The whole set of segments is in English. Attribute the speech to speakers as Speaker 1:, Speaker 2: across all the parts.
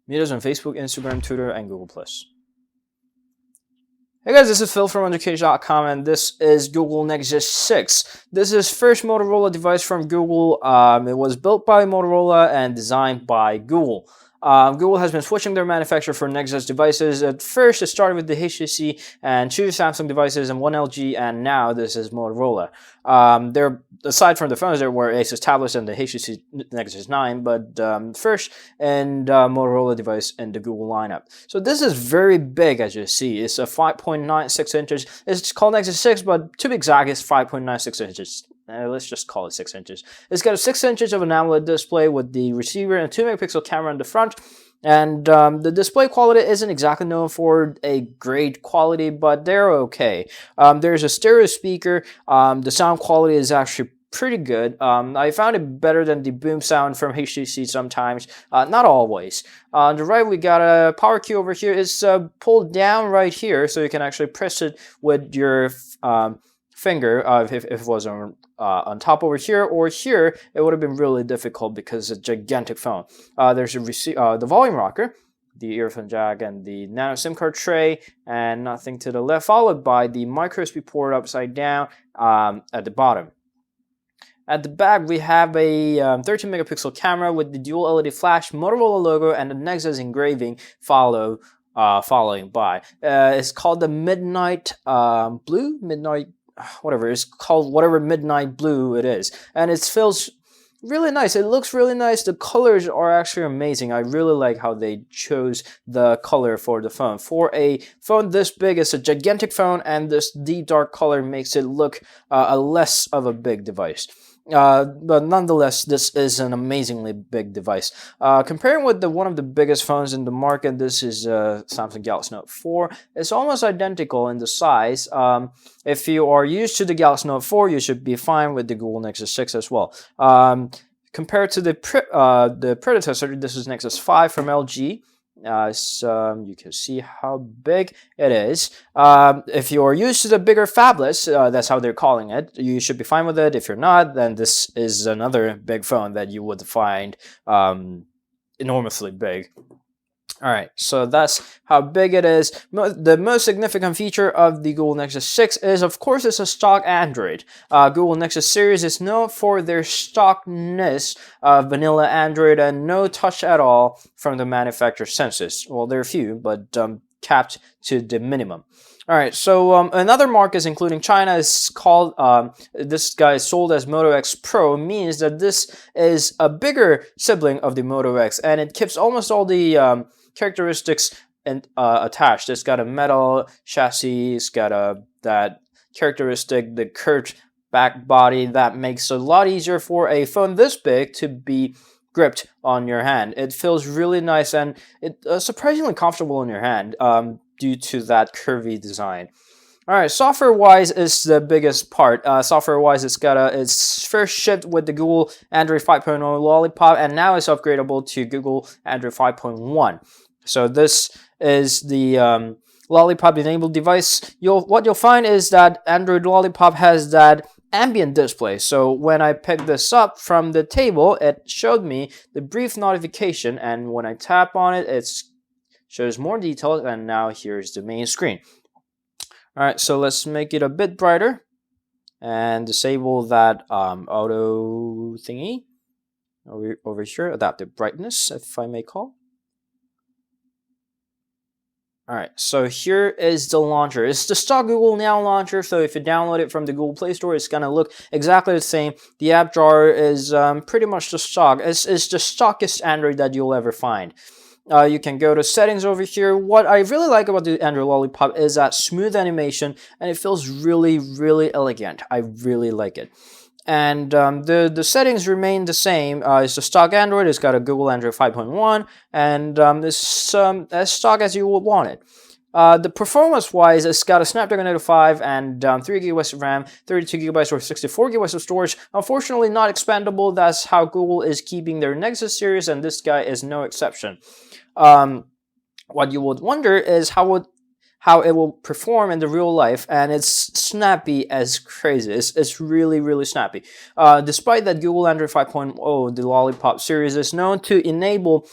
Speaker 1: Meet us on Facebook, Instagram, Twitter, and Google+. Hey guys, this is Phil from Undercage.com, and this is Google Nexus 6. This is first Motorola device from Google. It was built by Motorola and designed by Google. Google has been switching their manufacturer for Nexus devices. At first, it started with the HTC and 2 Samsung devices and 1 LG, and now this is Motorola. Aside from the phones, there were Asus tablets and the HTC Nexus 9, but first and Motorola device in the Google lineup. So this is very big, as you see. It's a 5.96 inches. It's called Nexus 6, but to be exact, it's 5.96 inches. Let's just call it 6 inches. It's got a 6 inches of an AMOLED display with the receiver and a 2 megapixel camera in the front. And the display quality isn't exactly known for a great quality, but they're okay. There's a stereo speaker. The sound quality is actually pretty good. I found it better than the boom sound from HTC sometimes, not always. On the right, we got a power key over here. It's pulled down right here, so you can actually press it with your finger if it was on top over here or here. It would have been really difficult because it's a gigantic phone. There's the volume rocker, the earphone jack, and the nano SIM card tray, and nothing to the left, followed by the micro USB port upside down at the bottom. At the back, we have a 13 megapixel camera with the dual LED flash, Motorola logo, and the Nexus engraving following by. It's called the Midnight Blue, whatever it's called, whatever midnight blue it is, and it feels really nice. It looks really nice. The colors are actually amazing. I really like how they chose the color for the phone. For a phone this big, it's a gigantic phone, and this deep dark color makes it look a less of a big device. But nonetheless, this is an amazingly big device. Comparing with one of the biggest phones in the market, this is Samsung Galaxy Note 4. It's almost identical in the size. If you are used to the Galaxy Note 4, you should be fine with the Google Nexus 6 as well. Compared to the predecessor, this is Nexus 5 from LG. You can see how big it is. If you're used to the bigger phablets, that's how they're calling it, you should be fine with it. If you're not, then this is another big phone that you would find enormously big. Alright, so that's how big it is. The most significant feature of the Google Nexus 6 is, of course, it's a stock Android. Google Nexus series is known for their stockness of vanilla Android and no touch at all from the manufacturer census. Well, there are a few, but capped to the minimum. Alright, so another markets, including China, is called, this guy is sold as Moto X Pro, means that this is a bigger sibling of the Moto X, and it keeps almost all the characteristics attached. It's got a metal chassis, it's got that characteristic, the curved back body that makes it a lot easier for a phone this big to be gripped on your hand. It feels really nice, and it's surprisingly comfortable in your hand due to that curvy design. Alright, software-wise is the biggest part. Software-wise, it's first shipped with the Google Android 5.0 Lollipop, and now it's upgradable to Google Android 5.1. So this is the Lollipop-enabled device. What you'll find is that Android Lollipop has that ambient display. So when I picked this up from the table, it showed me the brief notification, and when I tap on it, it shows more details, and now here's the main screen. Alright, so let's make it a bit brighter and disable that auto thingy over here, adaptive brightness, if I may call. Alright, so here is the launcher. It's the stock Google Now launcher, so if you download it from the Google Play Store, it's going to look exactly the same. The app drawer is pretty much the stock. It's the stockest Android that you'll ever find. You can go to settings over here. What I really like about the Android Lollipop is that smooth animation, and it feels really, really elegant. I really like it. And the settings remain the same. It's a stock Android. It's got a Google Android 5.1, and it's as stock as you would want it. The performance-wise, it's got a Snapdragon 805 and 3 GB of RAM, 32 GB or 64 GB of storage. Unfortunately, not expandable. That's how Google is keeping their Nexus series, and this guy is no exception. What you would wonder is how it will perform in the real life, and it's snappy as crazy. It's really, really snappy. Despite that, Google Android 5.0, the Lollipop series, is known to enable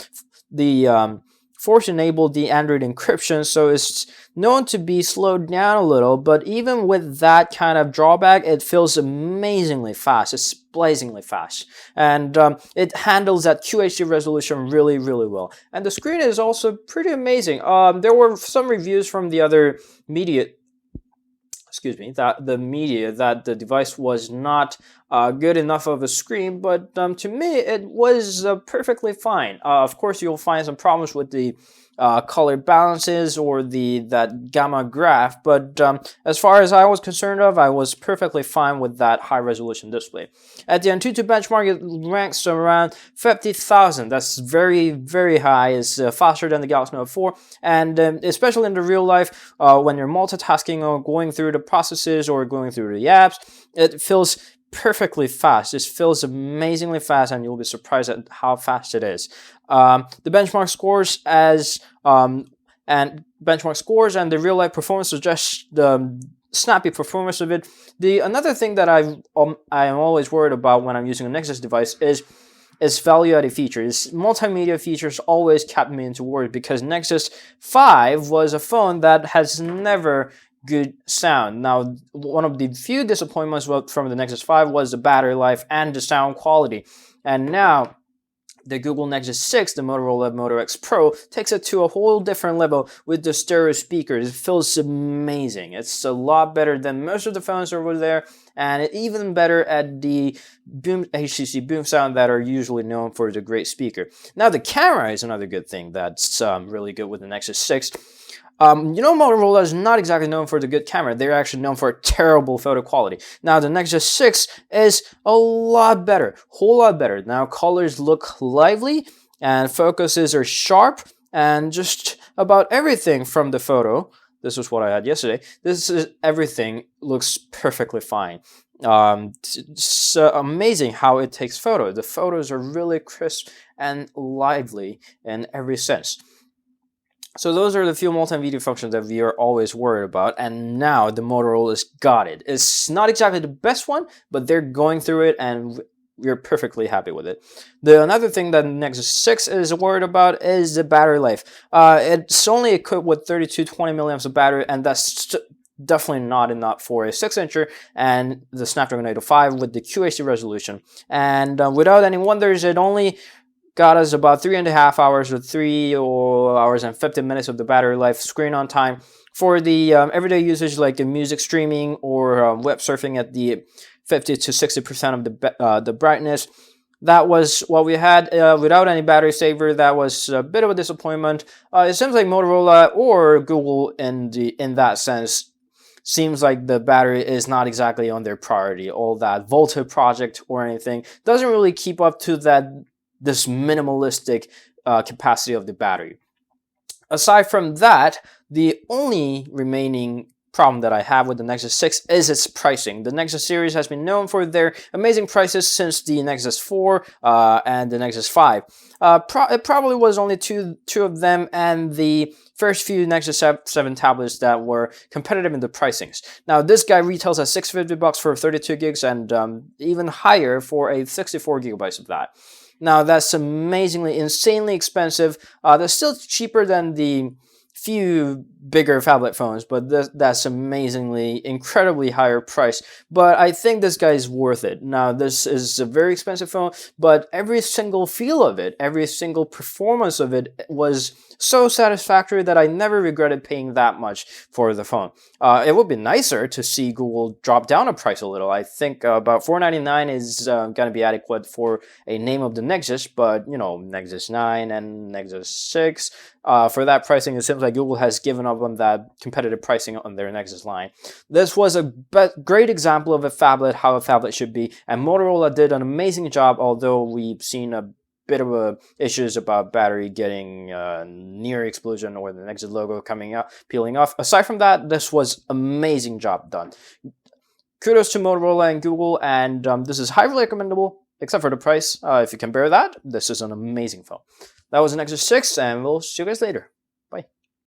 Speaker 1: the force enabled the Android encryption, so it's known to be slowed down a little, but even with that kind of drawback, it feels amazingly fast. It's blazingly fast, and it handles that QHD resolution really, really well. And the screen is also pretty amazing. There were some reviews from the other media, that the device was not good enough of a screen, but to me it was perfectly fine. Of course, you'll find some problems with the color balances or that gamma graph, but as far as I was concerned I was perfectly fine with that high resolution display. At the Antutu benchmark, it ranks around 50,000. That's very, very high. It's faster than the Galaxy Note 4, and especially in the real life, when you're multitasking or going through the processes or going through the apps, it feels perfectly fast. It feels amazingly fast, and you'll be surprised at how fast it is. The benchmark scores and the real life performance suggest the snappy performance of it. Another thing that I am always worried about when I'm using a Nexus device is its value-added features. Multimedia features always kept me into worry, because Nexus 5 was a phone that has never good sound. Now, one of the few disappointments from the Nexus 5 was the battery life and the sound quality. And now, the Google Nexus 6, the Motorola Moto X Pro, takes it to a whole different level with the stereo speakers. It feels amazing. It's a lot better than most of the phones over there, and even better at the HTC boom sound that are usually known for the great speaker. Now, the camera is another good thing that's really good with the Nexus 6. Motorola is not exactly known for the good camera. They're actually known for terrible photo quality. Now, the Nexus 6 is a lot better, whole lot better. Now, colors look lively, and focuses are sharp, and just about everything from the photo, this was what I had yesterday, everything looks perfectly fine. It's amazing how it takes photos. The photos are really crisp and lively in every sense. So those are the few multimedia functions that we are always worried about, and now the Motorola's got it. It's not exactly the best one, but they're going through it, and we're perfectly happy with it. Another thing that Nexus 6 is worried about is the battery life. It's only equipped with 3220 milliamps of battery, and that's definitely not enough for a 6-incher and the Snapdragon 805 with the QHD resolution. And without any wonders, it only got us about 3.5 hours or 3 hours and 50 minutes of the battery life screen on time. For the everyday usage like the music streaming or web surfing at the 50 to 60% of the brightness, that was what we had without any battery saver. That was a bit of a disappointment. It seems like Motorola or Google in that sense seems like the battery is not exactly on their priority. All that Volta project or anything doesn't really keep up to this minimalistic capacity of the battery. Aside from that, the only remaining problem that I have with the Nexus 6 is its pricing. The Nexus series has been known for their amazing prices since the Nexus 4 and the Nexus 5. It probably was only two of them and the first few Nexus 7 tablets that were competitive in the pricings. Now, this guy retails at $650 for 32 gigs and even higher for a 64 gigabytes of that. Now, that's amazingly, insanely expensive. That's still cheaper than the few bigger phablet phones, but that's amazingly, incredibly higher price. But I think this guy is worth it. Now, this is a very expensive phone, but every single feel of it, every single performance of it was so satisfactory that I never regretted paying that much for the phone. It would be nicer to see Google drop down a price a little. I think about $499 is going to be adequate for a name of the Nexus, but Nexus 9 and Nexus 6, for that pricing, it seems like Google has given up on that competitive pricing on their Nexus line. This was a great example of how a phablet should be, and Motorola did an amazing job, although we've seen a bit of issues about battery getting near explosion or the Nexus logo peeling off. Aside from that, this was amazing job done. Kudos to Motorola and Google, and this is highly recommendable, except for the price. If you can bear that, this is an amazing phone. That was the Nexus 6, and we'll see you guys later.